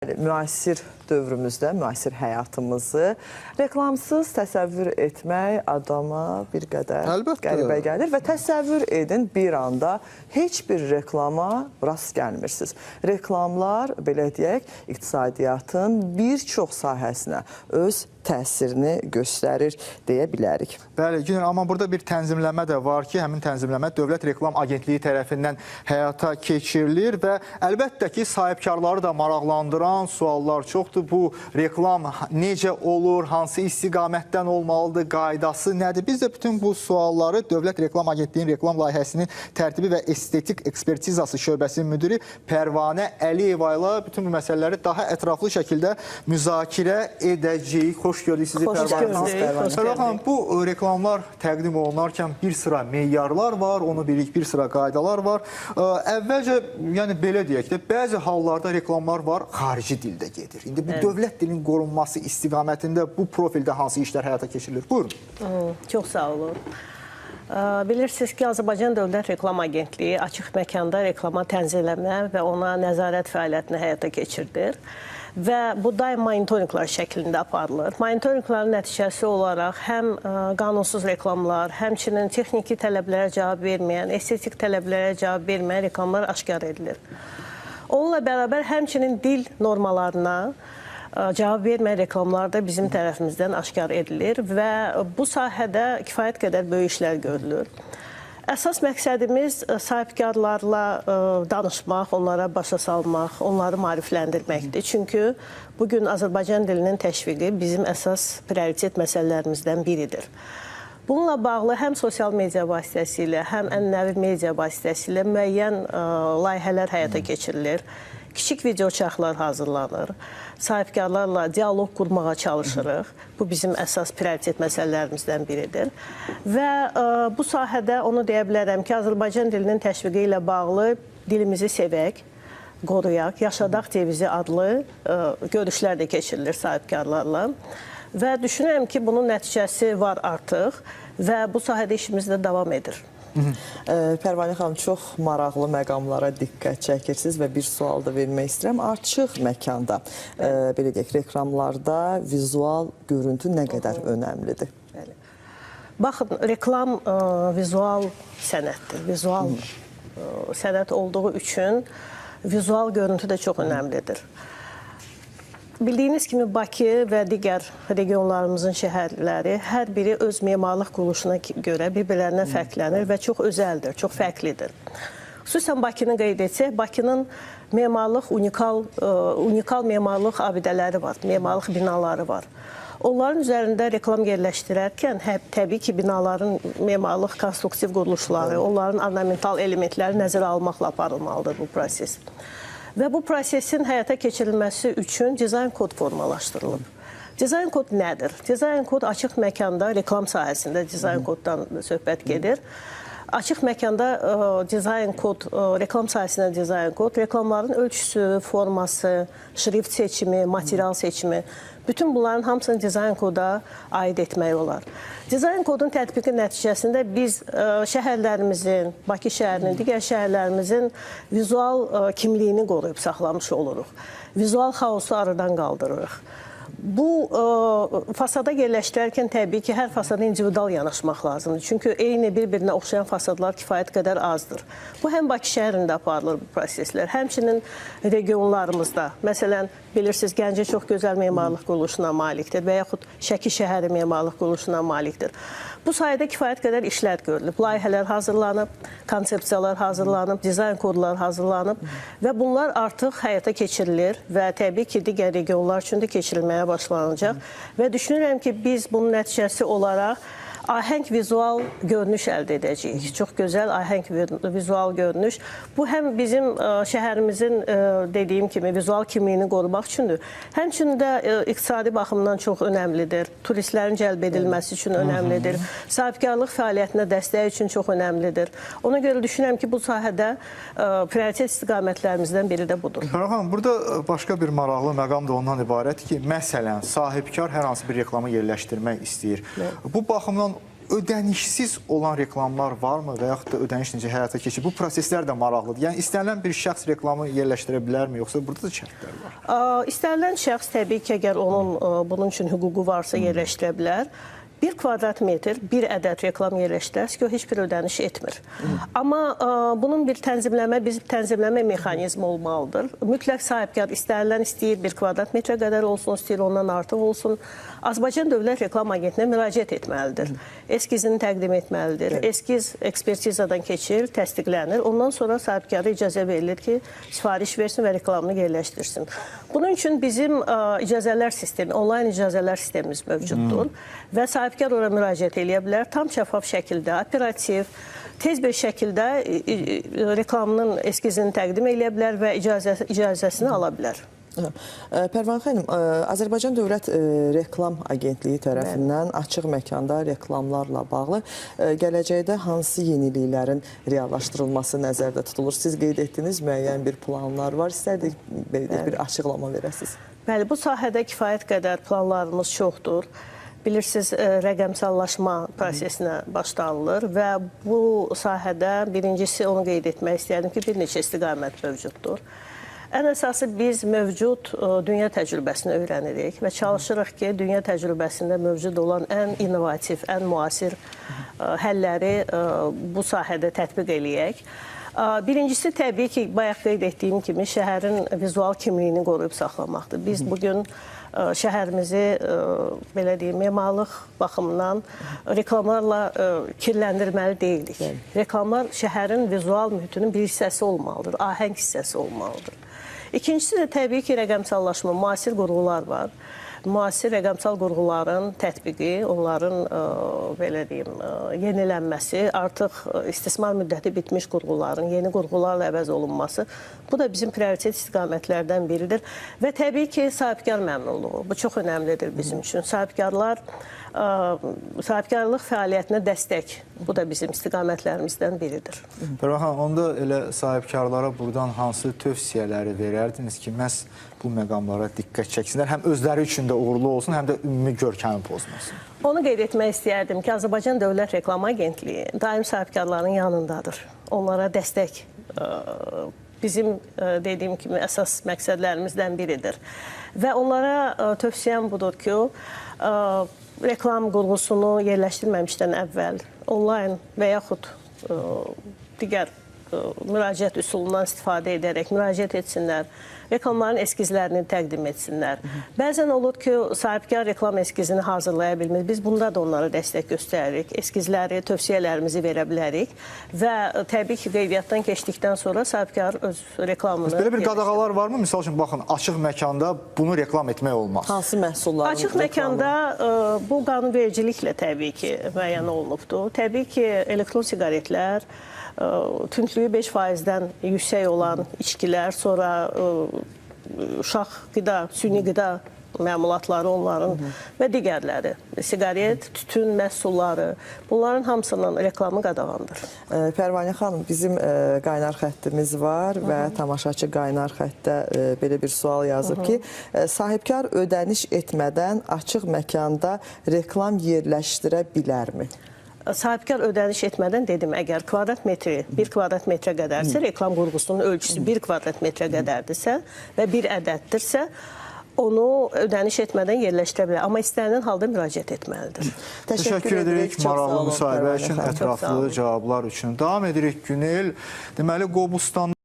Müasir dövrümüzdə, müasir həyatımızı reklamsız təsəvvür etmək adama bir qədər qəribə gəlir və təsəvvür edin bir anda heç bir reklama rast gəlmirsiniz. Reklamlar, belə deyək, iqtisadiyyatın bir çox sahəsinə öz təsirini göstərir deyə bilərik. Bəli, Günel, amma burada bir tənzimləmə də var ki, həmin tənzimləmə Dövlət Reklam Agentliyi tərəfindən həyata keçirilir və əlbəttə ki, sahibkarları da maraqlandıran suallar çoxdur. Bu reklam necə olur, hansı istiqamətdən olmalıdır, qaydası nədir? Biz də bütün bu sualları Dövlət Reklam Agentliyinin reklam layihəsinin tərtibi və estetik ekspertizası şöbəsinin müdiri Pərvanə Əliyeva ilə bütün bu məsələləri daha ətraflı şəkildə müzakirə edəcəyik. Xoş gördük sizi Pərvanə. Bu reklamlar təqdim olunarkən bir sıra meyarlar var, onu bilirik, bir sıra qaydalar var. Əvvəlcə, yəni belə deyək də, bəzi hallarda reklamlar var, xarici dildə gedir. İndi bu dövlət dilinin qorunması istiqamətində bu profildə hansı işlər həyata keçirilir? Buyurun. Çox sağ olun. Bilirsiniz ki, Azərbaycan Dövlət Reklam Agentliyi açıq məkanda reklama tənzimləmə və ona nəzarət fəaliyyətini həyata keçirdir. Və bu daim monitorinqlər şəklində aparılır. Monitorinqlərin nəticəsi olaraq həm qanunsuz reklamlar, həmçinin texniki tələblərə cavab verməyən, estetik tələblərə cavab verməyən reklamlar aşkar edilir. Onunla bərabər həmçinin dil normalarına cavab verməyən reklamlar da bizim tərəfimizdən aşkar edilir və bu sahədə kifayət qədər böyük işlər görülür. Əsas məqsədimiz sahibkarlarla danışmaq, onlara başa salmaq, onları maarifləndirməkdir. Çünki bugün Azərbaycan dilinin təşviqi bizim əsas prioritet məsələlərimizdən biridir. Bununla bağlı həm sosial media vasitəsilə, həm ənənəvi media vasitəsilə müəyyən layihələr həyata keçirilir. Kiçik videoçarxlar hazırlanır. Sahibkarlarla dialoq qurmağa çalışırıq. Bu bizim əsas prioritet məsələlərimizdən biridir. Və bu sahədə onu deyə bilərəm ki, Azərbaycan dilinin təşviqi ilə bağlı dilimizi sevək, qoruyaq, Yaşadaq Devizi adlı görüşlər də keçirilir sahibkarlarla. Və düşünürəm ki, bunun nəticəsi var artıq və bu sahədə işimiz də davam edir. Pərvanə xanım, çox maraqlı məqamlara diqqət çəkirsiniz və bir sual da vermək istəyirəm. Açıq məkanda, belə deyək, reklamlarda vizual görüntü nə qədər önəmlidir? Baxın, reklam vizual sənətdir. Vizual sənət olduğu üçün vizual görüntü də çox önəmlidir. Bildiyiniz kimi Bakı və digər regionlarımızın şəhərləri hər biri öz memarlıq quruluşuna görə bir-birlərindən fərqlənir və çox özəldir, çox fərqlidir. Xüsusən Bakını qeyd etsək, Bakının memarlıq, unikal memarlıq abidələri var, memarlıq binaları var. Onların üzərində reklam yerləşdirərkən təbii ki, binaların memarlıq konstruktiv quruluşları, onların ornamental elementləri nəzərə almaqla aparılmalıdır bu proses. Və bu prosesin həyata keçirilməsi üçün dizayn kod formalaşdırılıb. Dizayn kod nədir? Dizayn kod açıq məkanda, reklam sahəsində dizayn koddan söhbət gedir. Açıq məkanda dizayn kod, reklam sahəsində dizayn kod, reklamların ölçüsü, forması, şrift seçimi, material seçimi, bütün bunların hamısını dizayn koda aid etmək olar. Dizayn kodun tətbiqi nəticəsində biz şəhərlərimizin, Bakı şəhərinin, digər şəhərlərimizin vizual kimliyini qoruyub saxlamış oluruq. Vizual xaosu aradan qaldırırıq. Bu fasada yerləşdirərkən təbii ki, hər fasada individual yanaşmaq lazımdır. Çünki eyni bir-birinə oxşayan fasadlar kifayət qədər azdır. Bu, həm Bakı şəhərində aparılır bu proseslər, həmçinin regionlarımızda. Məsələn, bilirsiniz, Gəncə çox gözəl memarlıq quruluşuna malikdir və yaxud Şəki şəhəri memarlıq quruluşuna malikdir. Bu sayədə kifayət qədər işlər görülüb. Layihələr hazırlanıb, konsepsiyalar hazırlanıb, dizayn kodlar hazırlanıb və bunlar artıq həyata keçirilir və təbii ki, digər regionlar üçün də keçirilməyə başlanacaq. Və düşünürəm ki, biz bunun nəticəsi olaraq ahəng vizual görünüş əldə edəcəyik. Çox gözəl ahəng vizual görünüş. Bu, həm bizim şəhərimizin dediyim kimi vizual kimliyini qorumaq üçündür. Həmçinin də iqtisadi baxımdan çox önəmlidir. Turistlərin cəlb edilməsi üçün önəmlidir. Sahibkarlıq fəaliyyətinə dəstək üçün çox önəmlidir. Ona görə düşünürəm ki, bu sahədə prioritet istiqamətlərimizdən biri də budur. Xanım, burada başqa bir maraqlı məqam da ondan ibarət ki, məsələn, sahibkar hər hansı bir reklamı yerləşdirmək istəyir. Bu baxımdan ödənişsiz olan reklamlar varmı və yaxud da ödəniş necə həyata keçir? Bu proseslər də maraqlıdır. Yəni istənilən bir şəxs reklamı yerləşdirə bilərmi, yoxsa burada da şərtlər var? İstənilən şəxs təbii ki, əgər onun bunun üçün hüququ varsa yerləşdirə bilər. 1 kvadrat metr, bir ədəd reklam yerləşdirərsə ki, o heç bir ödəniş etmir. Amma bunun bir tənzimləmə mexanizmi olmalıdır. Mütləq sahibkar istənilən istəyir 1 kvadrat metrə qədər olsun, istəyir ondan artıq olsun. Azərbaycan Dövlət Reklam Agentliyinə müraciət etməlidir. Eskizini təqdim etməlidir. Eskiz ekspertizadan keçir, təsdiqlənir. Ondan sonra sahibkara icazə verilir ki, sifariş versin və reklamını yerləşdirsin. Bunun üçün bizim icazələr sistemi, onlayn icazələr sistemimiz mövcuddur və sahibkar ora müraciət edə bilər. Tam şəffaf şəkildə, operativ, tez bir şəkildə reklamının eskizini təqdim edə bilər və icazəsini ala bilər. Pərvanə xanım, Azərbaycan Dövlət Reklam Agentliyi tərəfindən açıq məkanda reklamlarla bağlı gələcəkdə hansı yeniliklərin reallaşdırılması nəzərdə tutulur? Siz qeyd etdiniz, müəyyən bir planlar var. İstərdik bir açıqlama verəsiniz. Bəli, bu sahədə kifayət qədər planlarımız çoxdur. Bilirsiniz, rəqəmsallaşma prosesinə başlanılır və bu sahədə birincisi onu qeyd etmək istəyərdim ki, bir neçə istiqamət mövcuddur. Ən əsası biz mövcud dünya təcrübəsini öyrənirik və çalışırıq ki, dünya təcrübəsində mövcud olan ən innovativ, ən müasir həlləri bu sahədə tətbiq eləyək. Birincisi, təbii ki, bayaq qeyd etdiyim kimi, şəhərin vizual kimliyini qoruyub saxlamaqdır. Biz bugün şəhərimizi, belə deyim, memarlıq baxımından reklamlarla kirləndirməli deyilik. Reklamlar şəhərin vizual mühitinin bir hissəsi olmalıdır, ahəng hissəsi olmalıdır. İkincisi də təbii ki, rəqəmsallaşma, müasir qurğular var. Müasir rəqəmsal qurğuların tətbiqi, onların belə deyim, yenilənməsi, artıq istismar müddəti bitmiş qurğuların yeni qurğularla əvəz olunması, bu da bizim prioritet istiqamətlərdən biridir. Və təbii ki, sahibkar məmnunluğu, bu çox önəmlidir bizim üçün. Sahibkarlıq fəaliyyətinə dəstək, bu da bizim istiqamətlərimizdən biridir. Pərvanə xanım, onda elə sahibkarlara buradan hansı tövsiyələri verərdiniz ki, məhz bu məqamlara diqqət çəksinlər, həm özləri üçün də uğurlu olsun, həm də ümumi görkəmi pozmasın? Onu qeyd etmək istəyərdim ki, Azərbaycan Dövlət Reklam Agentliyi daim sahibkarların yanındadır. Onlara dəstək bizim dediyim kimi əsas məqsədlərimizdən biridir. Və onlara tövsiyəm budur ki, reklam qurğusunu yerləşdirməmişdən əvvəl onlayn və yaxud digər müraciət üsulundan istifadə edərək müraciət etsinlər, reklamların eskizlərini təqdim etsinlər. Bəzən olur ki, sahibkar reklam eskizini hazırlaya bilmir. Biz bunda da onlara dəstək göstəririk. Eskizləri, tövsiyələrimizi verə bilərik və təbii ki, qeydiyyatdan keçdikdən sonra sahibkar öz reklamını... Belə bir qadağalar varmı? Misal üçün, baxın, açıq məkanda bunu reklam etmək olmaz. Hansı məhsulların açıq məkanda bu qanunvericiliklə təbii ki, müəyyən olunubdur. Təbii ki, elektron siqaretlər, tündlüyü 5%-dən yüksək olan içkilər, sonra uşaq qida, süni qida məmulatları onların və digərləri, siqaret, tütün məhsulları, bunların hamısının reklamı qadağandır. Pərvanə xanım, bizim qaynar xəttimiz var və tamaşaçı qaynar xəttdə belə bir sual yazıb ki, sahibkar ödəniş etmədən açıq məkanda reklam yerləşdirə bilərmi? Sahibkar ödəniş etmədən dedim, əgər kvadrat metri 1 kvadrat metrə qədərsə, reklam qurğusunun ölçüsü 1 kvadrat metrə qədərdirsə və bir ədəddirsə, onu ödəniş etmədən yerləşdirə bilər. Amma istənilən halda müraciət etməlidir. Təşəkkür edirik maraqlı müsahibə üçün, ətraflı cavablar üçün. Davam edirik Günel. Deməli, Qobustan